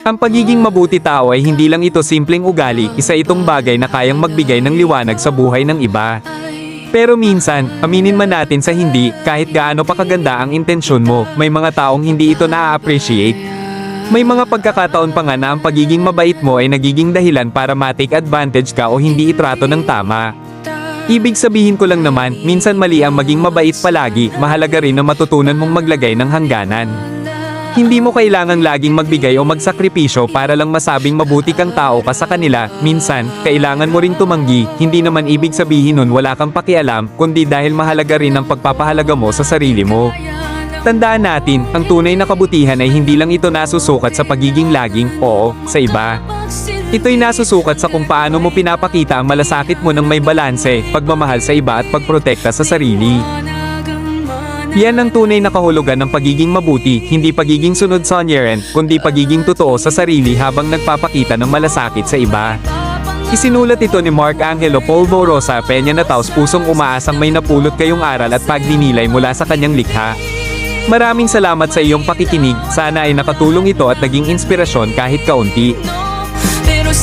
Ang pagiging mabuti tao ay hindi lang ito simpleng ugali, isa itong bagay na kayang magbigay ng liwanag sa buhay ng iba. Pero minsan, aminin man natin sa hindi, kahit gaano pa kaganda ang intensyon mo, may mga taong hindi ito na-appreciate. May mga pagkakataon pa nga na ang pagiging mabait mo ay nagiging dahilan para ma-take advantage ka o hindi itrato ng tama. Ibig sabihin ko lang naman, minsan mali ang maging mabait palagi, mahalaga rin na matutunan mong maglagay ng hangganan. Hindi mo kailangang laging magbigay o magsakripisyo para lang masabing mabuti kang tao ka sa kanila. Minsan, kailangan mo ring tumanggi, hindi naman ibig sabihin nun wala kang pakialam, kundi dahil mahalaga rin ang pagpapahalaga mo sa sarili mo. Tandaan natin, ang tunay na kabutihan ay hindi lang ito nasusukat sa pagiging laging, oo, sa iba. Ito'y nasusukat sa kung paano mo pinapakita ang malasakit mo ng may balanse, pagmamahal sa iba at pagprotekta sa sarili. Yan ang tunay na kahulugan ng pagiging mabuti, hindi pagiging sunod sa onyeran, kundi pagiging totoo sa sarili habang nagpapakita ng malasakit sa iba. Isinulat ito ni Mark Angelo Polvo Rosa Peña na taos pusong umaasang may napulot kayong aral at pagninilay mula sa kanyang likha. Maraming salamat sa iyong pakikinig, sana ay nakatulong ito at naging inspirasyon kahit kaunti. Pero